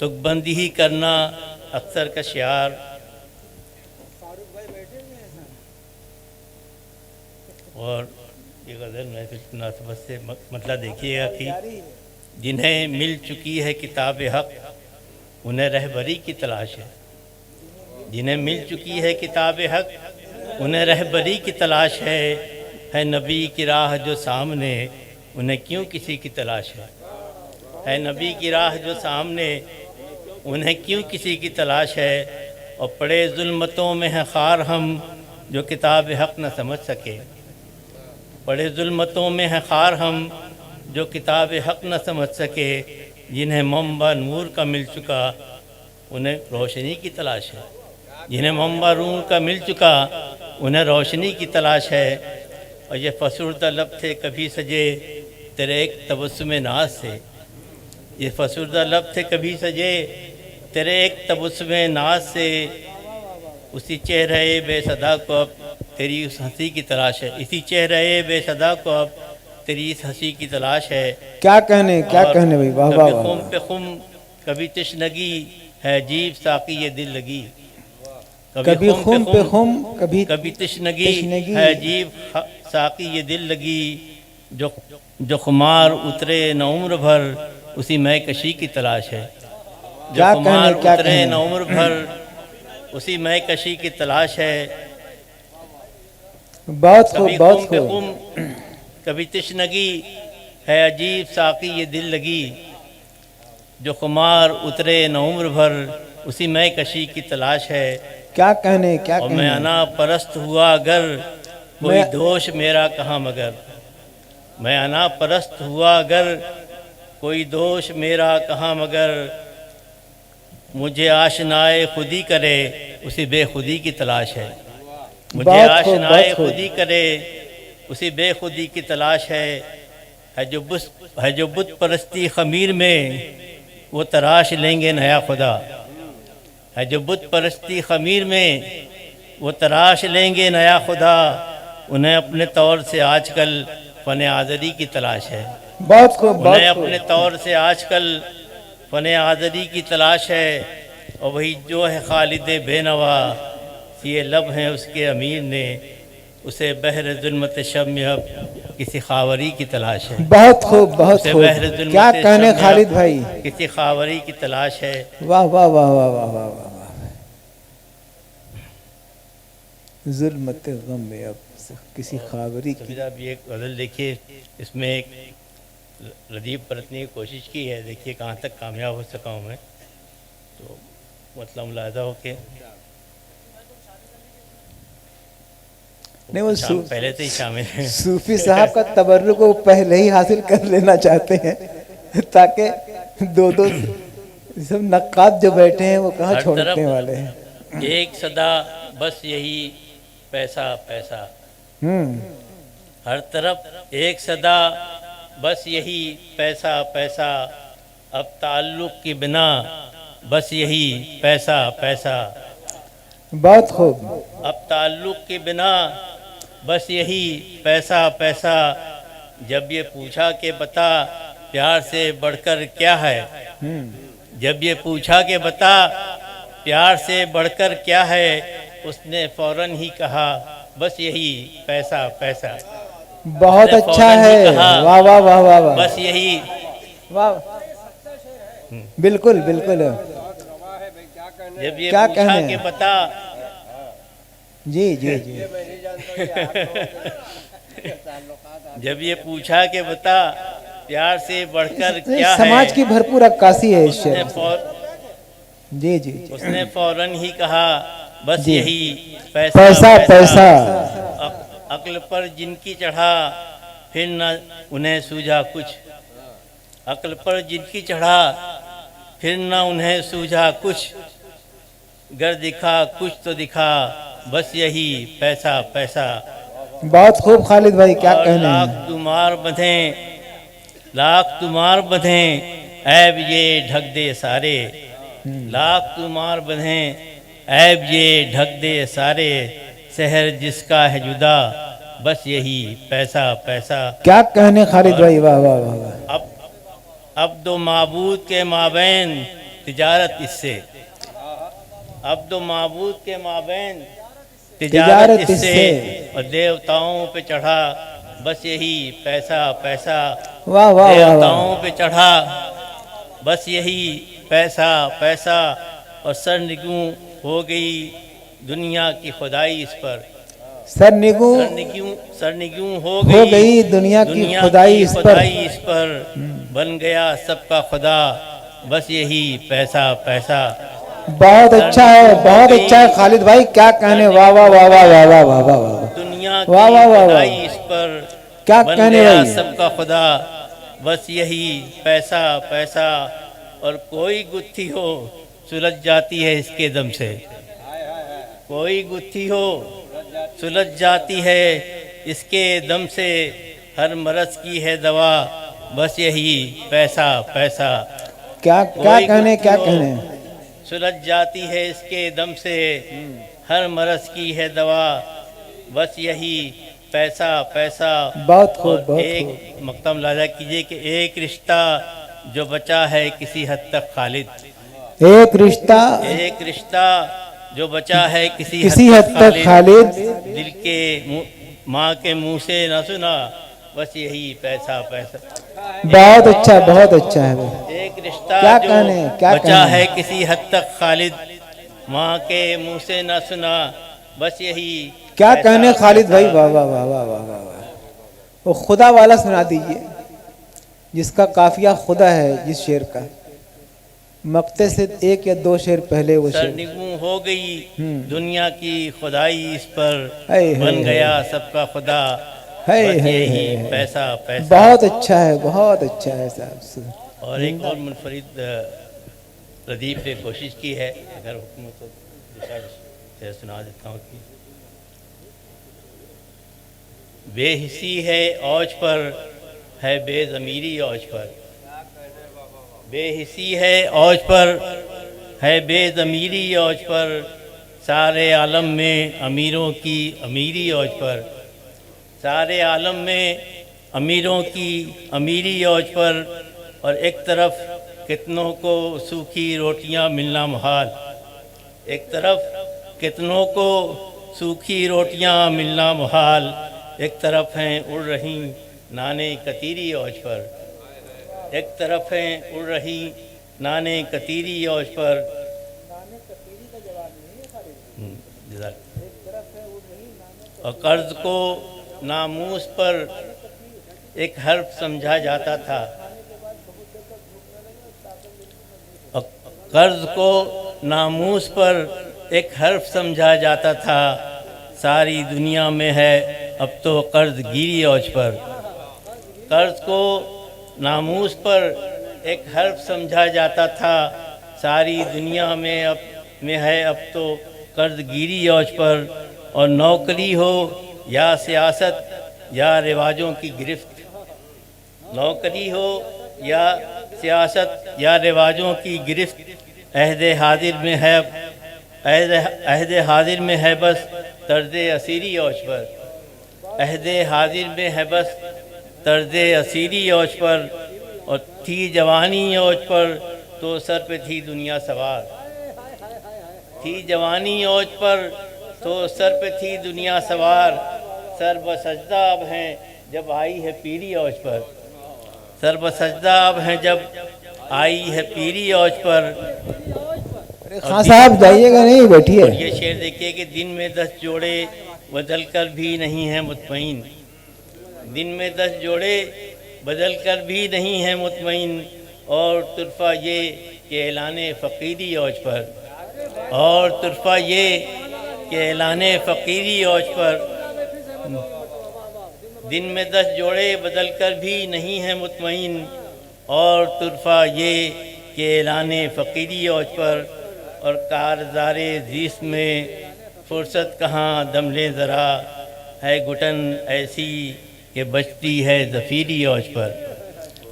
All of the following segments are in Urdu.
تک بندی ہی کرنا اکثر کا شعار. اور یہ غزل محفل کی مناسبت سے مطلب دیکھیے گا کہ جنہیں مل چکی ہے کتاب حق انہیں رہبری کی تلاش ہے. جنہیں مل چکی ہے کتاب حق انہیں رہبری کی تلاش ہے نبی کی راہ جو سامنے انہیں کیوں کسی کی تلاش ہے نبی کی راہ جو سامنے انہیں کیوں کسی کی تلاش ہے. اور پڑے ظلمتوں میں ہے خار ہم جو کتاب حق نہ سمجھ سکے. پڑے ظلمتوں میں ہے خار ہم جو کتاب حق نہ سمجھ سکے. جنہیں منبع نور کا مل چکا انہیں روشنی کی تلاش ہے. جنہیں منبع نور کا مل چکا انہیں روشنی کی تلاش ہے. اور یہ فسردہ لب تھے کبھی سجے تیرے ایک تبسم ناز سے. یہ فسردہ لب تھے کبھی سجے تیرے ایک تبسم ناز سے. اسی چہرے بے صدا کو اب تیری اس ہنسی کی تلاش ہے. اسی چہرے بے صدا کو اب تیری اس ہنسی کی تلاش ہے. کیا کہنے بھائی، واہ واہ کبھی واہ. خم پہ خم کبھی تشنگی ہے عجیب ساقی یہ دل لگی. کبھی خم پہ خم کبھی تشنگی ہے عجیب ساقی یہ دل لگی. جو خمار اترے نہ عمر بھر اسی میں کشی کی تلاش ہے. جو خمار اترے نہ عمر بھر اسی میں کشی کی تلاش ہے. بہت خوب، کبھی بہت خم پہ خوب. خم کبھی تشنگی ہے عجیب ساقی یہ دل لگی. جو خمار اترے نہ عمر بھر اسی میں کشی کی تلاش ہے. کیا کہنے اور میں انا پرست ہوا اگر کوئی دوش میرا کہاں مگر. میں انا پرست ہوا اگر کوئی دوش میرا کہاں مگر. مجھے آشنائے خودی کرے اسی بے خودی کی تلاش ہے. مجھے آشنائے خودی کرے اسی بے خودی کی تلاش ہے. جو بت پرستی خمیر میں وہ تراش لیں گے نیا خدا. ہے جو بت پرستی خمیر میں وہ تراش لیں گے نیا خدا. انہیں اپنے طور سے آج کل فن آزری کی تلاش ہے. بہت خوب، انہیں اپنے طور سے آج کل فن آزری کی تلاش ہے. اور وہی جو ہے خالد بے نوا یہ لب ہیں اس کے امیر نے اسے بحر ظلمت شب میں اب کسی خاوری کی تلاش ہے. بہت خوب، بہت اسے خوب. بحر ظلمت کیا شب کہنے میں خالد اب بھائی. کسی خاوری کی تلاش ہے. واہ واہ واہ واہ واہ واہ واہ. ظلمت غم میں اب کسی خاوری کی. صاحب یہ ایک غزل دیکھیے، اس میں ایک ردیف برتنے کی کوشش کی ہے. دیکھیے کہاں تک کامیاب ہو سکا ہوں میں. تو مطلب ملاحظہ ہو کہ نہیں، وہ پہلے سے ہی شامل ہیں. صوفی صاحب کا تبرک وہ پہلے ہی حاصل کر لینا چاہتے ہیں تاکہ دو سب نقاد جو بیٹھے ہیں وہ کہاں چھوڑنے والے ہیں. ایک صدا بس یہی پیسہ پیسہ. ہر طرف ایک صدا بس یہی پیسہ پیسہ. اب تعلق کی بنا بس یہی پیسہ پیسہ. بہت خوب. اب تعلق کی بنا بس یہی پیسہ پیسہ. جب یہ پوچھا کہ بتا پیار سے بڑھ کر کیا ہے. جب یہ پوچھا کہ بتا پیار سے بڑھ کر کیا ہے. اس نے فوراً ہی کہا بس یہی پیسہ پیسہ. بہت اچھا ہے. واہ واہ واہ واہ واہ. بس یہی واہ. بالکل بالکل. جب یہ پوچھا کہ بتا جی جی جی. جب یہ پوچھا کہ بتا پیار سے بڑھ کر کیا ہے. سماج کی بھرپور عکاسی ہے اس شعر. جی جی. اس نے فوراً ہی کہا بس یہی پیسہ پیسہ پیسہ. عقل پر جن کی چڑھا پھر نہ انہیں سوجھا کچھ. عقل پر جن کی چڑھا پھر نہ انہیں سوجھا کچھ. گر دکھا کچھ تو دکھا بس یہی پیسہ پیسہ. بہت خوب خالد بھائی. کیا کہنے ہیں. لاکھ تمہار بدھیں لاکھ تمہار بدھیں عیب یہ ڈھک دے سارے. لاکھ تمہار بدھیں عیب یہ ڈھک دے سارے. سحر جس کا ہے جدا بس یہی پیسہ پیسہ. کیا کہنے خالد بھائی. واہ واہ واہ واہ. اب دو معبود کے مابین تجارت اس سے، عبد و معبود کے مابین تجارت تجارت اس اس سے، سے، اور دیوتاؤں پہ چڑھا بس یہی پیسہ پیسہ، واہ واہ واہ واہ، دیوتاؤں پہ چڑھا بس یہی پیسہ پیسہ، اور سرنگوں ہو گئی دنیا کی خدائی اس پر، سرنگوں سرنگوں ہو ہو گئی دنیا کی خدائی اس پر، خدائی اس پر، بن گیا سب کا خدا بس یہی پیسہ پیسہ۔ بہت اچھا ہے، بہت اچھا ہے خالد بھائی، کیا کہنے، واہ واہ واہ واہ واہ واہ واہ واہ واہ، دنیا کی واہ واہ واہ خدائی واہ، اس پر، کیا بن کہنے گیا بھائی، سب کا خدا بس یہی پیسہ پیسہ، اور کوئی گتھی ہو سلجھ جاتی ہے اس کے دم سے، کوئی گتھی ہو سلجھ جاتی ہے اس کے دم سے، ہر مرض کی ہے دوا بس یہی پیسہ پیسہ، کیا کوئی کہنے، گتھی کیا ہو کہنے، سلجھ جاتی ہے اس کے دم سے، ہر مرض کی ہے دوا بس یہی پیسہ پیسہ۔ بہت خوب، اور بہت ایک خوب، مقام ملاحظہ کیجئے کہ ایک رشتہ جو بچا ہے کسی حد تک خالد، ایک رشتہ ایک رشتہ جو بچا ہے کسی کسی حد حد تک تک خالد، خالد، دل کے ماں کے منہ سے نہ سنا بس یہی پیسہ پیسہ۔ بہت اچھا، بہت اچھا ہے بھائی، ایک رشتہ کیا جو کہنے، کیا بچا کہنے، ہے کسی حد تک خالد، ماں کے منہ سے نہ سنا بس یہی کیا پیسہ کہنے خالد پیسہ۔ بھائی، واہ واہ واہ واہ واہ واہ واہ، وہ خدا والا سنا دیجئے، جس کا قافیہ خدا ہے، جس شعر کا مقطع سے ایک یا دو شعر پہلے وہ شعر، سرنگوں ہو گئی دنیا کی خدائی اس پر، ہائے بن ہائے گیا سب کا خدا ہائے بس ہائے یہی ہائے، پیسہ پیسہ۔ بہت اچھا ہے، بہت اچھا ہے صاحب، اور ایک اور منفرد ردیف نے کوشش کی ہے، اگر حکم ہو تو دوسرا سنا دیتا ہوں کہ بے حسی ہے اوج پر ہے بے ضمیری اوج پر، بے حسی ہے اوج پر ہے بے ضمیری اوج پر، سارے عالم میں امیروں کی امیری اوج پر، سارے عالم میں امیروں کی امیری اوج پر، اور ایک طرف کتنوں کو سوکھی روٹیاں ملنا محال، ایک طرف کتنوں کو سوکھی روٹیاں ملنا محال، ایک طرف ہیں اڑ رہی نانے کتیری اوج پر، ایک طرف ہیں اڑ رہی نانے کتیری اوج پر، اور قرض کو ناموس پر ایک حرف سمجھا جاتا تھا، اور قرض کو ناموس پر ایک حرف سمجھا جاتا تھا، ساری دنیا میں ہے اب تو قرض گیری اوج پر، قرض کو ناموس پر ایک حرف سمجھا جاتا تھا، ساری دنیا میں ہے اب تو قرض گیری اوج پر، اور نوکری ہو یا سیاست یا رواجوں کی گرفت، نوکری ہو یا سیاست یا رواجوں کی گرفت، عہد حاضر میں ہے عہد حاضر میں ہے بس طرز اسیری اوج پر، عہد حاضر میں ہے بس طرز اسیری اوج پر، اور تھی جوانی اوج پر تو سر پہ تھی دنیا سوار، تھی جوانی اوج پر تو سر پہ تھی دنیا سوار، سر بسجدہ اب ہیں جب آئی ہے پیری اوج پر، سر بسجدہ اب ہیں جب آئی ہے پیری اوج پر۔ خان صاحب جائیے گا نہیں، بیٹھیے، اور یہ شعر دیکھیے کہ دن میں 10 جوڑے بدل کر بھی نہیں ہیں مطمئن، دن میں 10 جوڑے بدل کر بھی نہیں ہیں مطمئن، اور طرفہ یہ کہ اعلان فقیری اوج پر، اور طرفہ یہ کہ اعلان فقیری اوج پر، دن میں 10 جوڑے بدل کر بھی نہیں ہیں مطمئن، اور طرفہ یہ کہ اعلان فقیری اوج پر، اور کارزار زیست میں فرصت کہاں دم لے ذرا، ہے گھٹن ایسی کہ بچتی ہے زفیری اوج پر،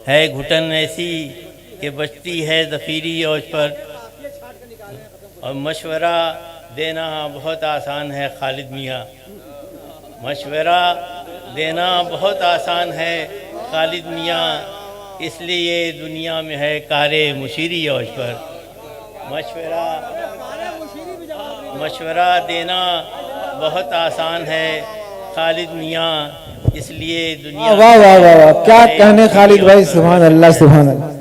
ہے گھٹن ایسی کہ بچتی ہے زفیری اوج پر، اور مشورہ دینا بہت آسان ہے خالد میاں، مشورہ دینا بہت آسان ہے خالد میاں، اس لیے دنیا میں ہے کار مشیری اوج پر، مشورہ دینا بہت آسان ہے خالد میاں، اس لیے دنیا واہ واہ واہ واہ، کیا کہنے خالد بھائی، سبحان اللہ سبحان اللہ.